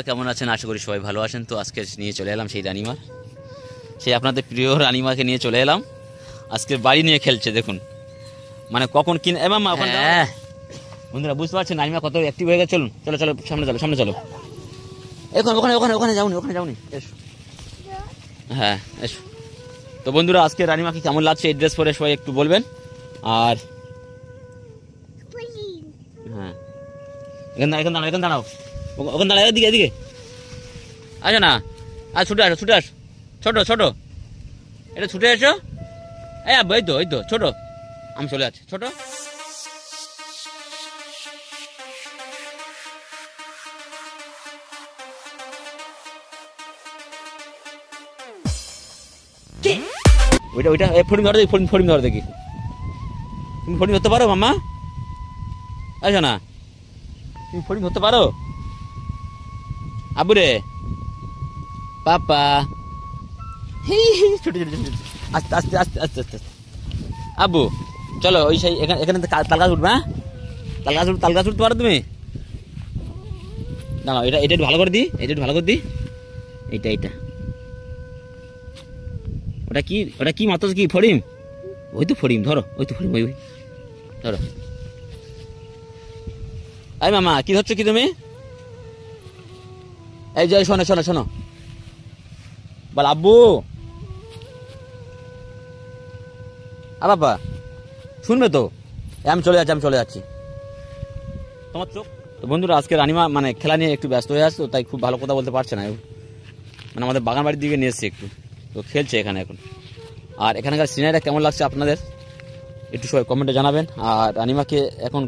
কেমন আছেন? আশা করি সবাই ভালো আছেন। তো আজকে নিয়ে চলে এলাম সেই রানিমা, সেই আপনাদের প্রিয় রানিমাকে নিয়ে চলে এলাম। আজকে বাড়ি নিয়ে খেলছে, দেখুন মানে কখন কিনে মামা ওখানে। বন্ধুরা বুঝতে পারছেন রানিমা কত অ্যাক্টিভ হয়ে গেছে। চলুন চলো চলো সামনে চলো, সামনে চলো। এখন ওখানে ওখানে ওখানে যাওনি, ওখানে যাওনি, এসো। হ্যাঁ এসো। তো বন্ধুরা আজকে রানিমাকে কেমন লাগছে এই ড্রেস পরে সবাই একটু বলবেন। আর হ্যাঁ এখানে দাঁড়াও, এখানে দাঁড়াও, ওখানে দাঁড়াও, এদিকে এদিকে আসো না। আর ছুটে আসো, ছুটে আসো, ছোট ছোট এটা ছুটে এসো। এই তো এই তো ছোট, আমি চলে যাচ্ছি ছোট। ওইটা ওইটা ফড়িং ধরো দেখি, ফড়িং ধরো দেখি। তুমি ফড়িং ধরতে পারো মাম্মা? আসো না, তুমি ফড়িং ধরতে পারো? আবুরে পাপা ছোট ছোট ছোট, আস্তে আস্তে আস্তে আস্তে আস্তে আবু চলো ওই সেই এখানে এখানে তাল গাছ উঠবে। হ্যাঁ তাল গাছ উঠতে পারো তুমি? না এটা এটা একটু ভালো করে দিই, এটা একটু ভালো করে দিই। এইটা এইটা ওটা কি মাত্র কি ফড়িং? ওই তো ফড়িং, ধরো ওই তো ফড়িং, ওই ওই ধরো। এই মামা কি ধরছো কি তুমি? এই যে শোনো শোনো শোনো বল আব্বু। বাবা শুনবে তো? আমি চলে যাচ্ছি, আমি চলে যাচ্ছি। তোমার চোখ। তো বন্ধুরা আজকে রানিমা মানে খেলা নিয়ে একটু ব্যস্ত হয়ে আসতো, তাই খুব ভালো কথা বলতে পারছে না। মানে আমাদের বাগান বাড়ির দিকে নিয়ে এসছে একটু, তো খেলছে এখানে এখন। আর এখানকার সিনারিটা কেমন লাগছে আপনাদের একটু সবাই কমেন্টে জানাবেন। আর রানিমাকে এখন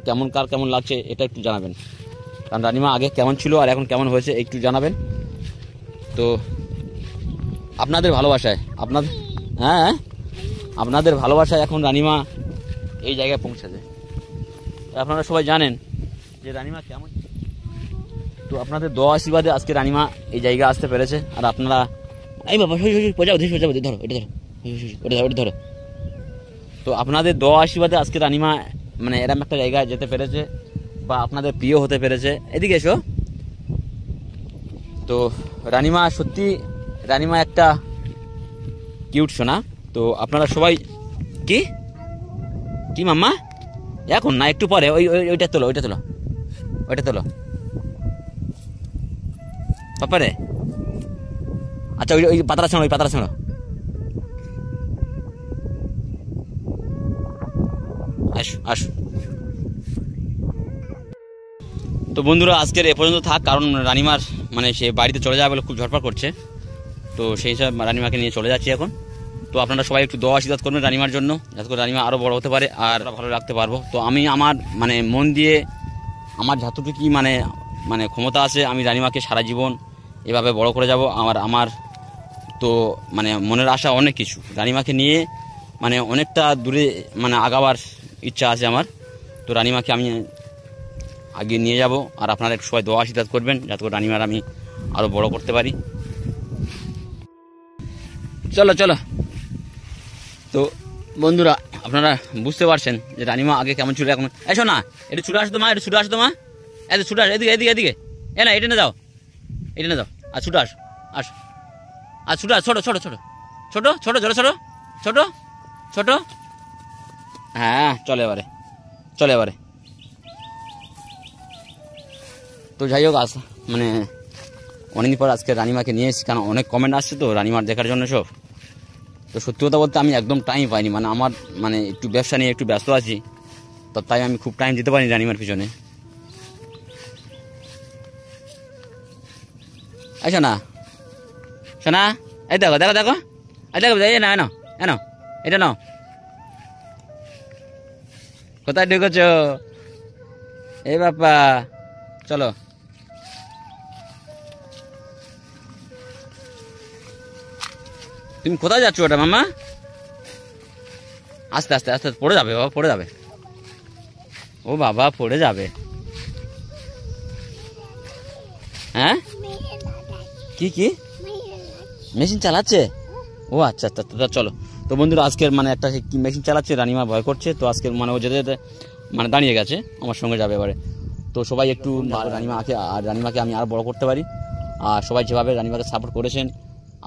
কেমন লাগছে এটা একটু জানাবেন, কারণ রানিমা আগে কেমন ছিল আর এখন কেমন হয়েছে একটু জানাবেন। তো আপনাদের ভালোবাসায় হ্যাঁ আপনাদের ভালোবাসায় এখন রানিমা এই জায়গায় পৌঁছেছে। আপনারা সবাই জানেন যে রানিমা কেমন। তো আপনাদের দোয়া আশীর্বাদে আজকে রানিমা এই জায়গায় আসতে পেরেছে। আর আপনারা এই বাবা ধরো এটা ধরো, ওটা ধরো। তো আপনাদের দোয়া আশীর্বাদে আজকে রানিমা মানে এরকম একটা জায়গায় যেতে পেরেছে বা আপনাদের প্রিয় হতে পেরেছে। এদিকে এসো। তো রানিমা সত্যি, রানিমা একটা কিউট সোনা। তো আপনারা সবাই কি কি মাম্মা এখন না, একটু পরে ওইটা তোলো, ওইটা তোলো, ওইটা তোলো পাপারে। আচ্ছা ওই পাতাটা শোনো, ওই পাতাটা শোনো। আসো আসো। তো বন্ধুরা আজকের এ পর্যন্ত থাক, কারণ রানিমার মানে সে বাড়িতে চলে যাবে বলে খুব ঝটপট করছে। তো সেই হিসাবে রানিমাকে নিয়ে চলে যাচ্ছি এখন। তো আপনারা সবাই একটু দোয়া আশীর্বাদ করবেন রানিমার জন্য, যাতে করে রানিমা আরও বড় হতে পারে আর ভালো রাখতে পারবো। তো আমি আমার মানে মন দিয়ে আমার যতটুকু মানে মানে ক্ষমতা আছে আমি রানিমাকে সারা জীবন এভাবে বড় করে যাব। আমার তো মানে মনের আশা অনেক কিছু, রানিমাকে নিয়ে মানে অনেকটা দূরে মানে আগাবার ইচ্ছা আছে আমার। তো রানিমাকে আমি আগে নিয়ে যাব। আর আপনারা একটু সবাই দোয়া আশীর্বাদ করবেন যাতে করে রানিমার আমি আরও বড় করতে পারি। চলো চলো। তো বন্ধুরা আপনারা বুঝতে পারছেন যে রানিমা আগে কেমন ছিল এখন। এসো না, এটা ছুটে আসো তো মা, এটা ছুটে আসো তো মা, এত ছুটে আসো, এদিকে এদিকে এদিকে। না এটা না দাও, এটা না দাও। আর ছুটে আসো, আসো আর ছুটে আস। ছোটো ছোটো ছোটো ছোটো ছোটো ছোটো ছোটো ছোটো ছোটো। হ্যাঁ চলে এবারে, চলে এবারে। তো যাই হোক মানে অনেকদিন পর আজকে রানিমাকে নিয়ে এসেছি, কারণ অনেক কমেন্ট আসছে তো রানিমার দেখার জন্য সব। তো সত্যি কথা বলতে আমি একদম টাইম পাইনি, মানে আমার মানে একটু ব্যবসা নিয়ে একটু ব্যস্ত আছি, তো তাই আমি খুব টাইম দিতে পারিনি রানিমার পিছনে। আচ্ছা না শোনা, এই দেখো দেখো দেখো, এই দেখো এই না এনো এনো, এটা নাও। কোথায় ঢুকেছ এই বাপ্পা? চলো। তুমি কোথায় যাচ্ছ ওটা মামা? আস্তে আস্তে আস্তে পড়ে যাবে বাবা, পড়ে যাবে। ও বাবা পড়ে যাবে। হ্যাঁ কি কি মেশিন চালাচ্ছে? ও আচ্ছা আচ্ছা আচ্ছা চলো। তো বন্ধুরা আজকের মানে একটা মেশিন চালাচ্ছে, রানিমা ভয় করছে। তো আজকের মানে ও যেতে যেতে মানে দাঁড়িয়ে গেছে, আমার সঙ্গে যাবে এবারে। তো সবাই একটু রানিমাকে আমি আর বড় করতে পারি। আর সবাই যেভাবে রানিমাকে সাপোর্ট করেছেন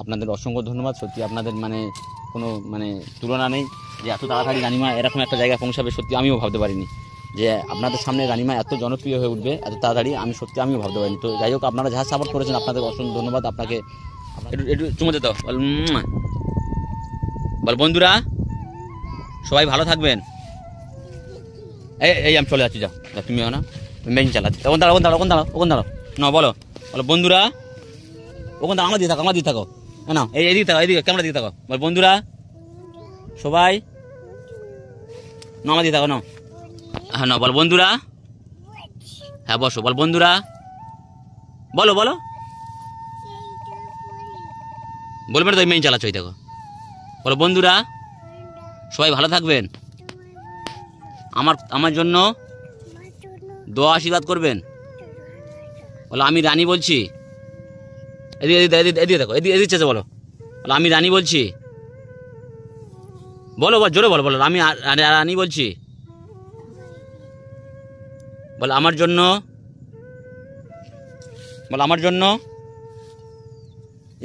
আপনাদের অসংখ্য ধন্যবাদ। সত্যি আপনাদের মানে কোনো মানে তুলনা নেই যে এত তাড়াতাড়ি রানিমা এরকম একটা জায়গায় পৌঁছাবে, সত্যি আমিও ভাবতে পারিনি যে আপনাদের সামনে রানিমা এত জনপ্রিয় হয়ে উঠবে এত তাড়াতাড়ি, আমিও ভাবতে পারিনি। তো যাই হোক, আপনারা যা সাপোর্ট করেছেন আপনাদের অসংখ্য ধন্যবাদ। আপনাকে একটু চুমো দিতে বল বন্ধুরা, সবাই ভালো থাকবেন। এই আমি চলে যাচ্ছি, যাও তুমিও না, মেইন চালাচ্ছি। ওখান দাঁড়াও না, বলো বন্ধুরা, ওখান দাঁড়াও, আমার দিয়ে থাকো না, এইদিকে থাকো, এইদিকে ক্যামেরা দিকে থাকো। বল বন্ধুরা সবাই না, আমার দিয়ে থাকো না, হ্যাঁ না, বল বন্ধুরা, হ্যাঁ বসো, বল বন্ধুরা, বলো বলবে না তো, মেইন চালাচ্ছ, এই দেখো। বলো বন্ধুরা সবাই ভালো থাকবেন, আমার জন্য দোয়া আশীর্বাদ করবেন। বলো আমি রানী বলছি, এদিকে দেখো, এদিকে বলো, আমি রানী বলছি, বলো জোরে বলো, আমি রানী বলছি। বলো আমার জন্য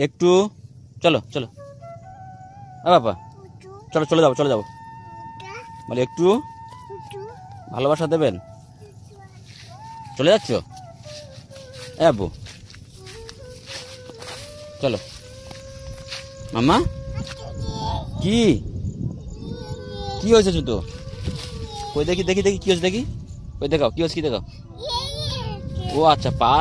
একটু চলো বাবা, চলে যাবো বলে একটু ভালোবাসা দেবেন। চলে যাচ্ছ আব্বু, চলো মাম্মা। কি হয়েছে তো? কই দেখি কি হয়েছে, দেখি ওই দেখাও কি হয়েছে, কি দেখাও। ও আচ্ছা, পা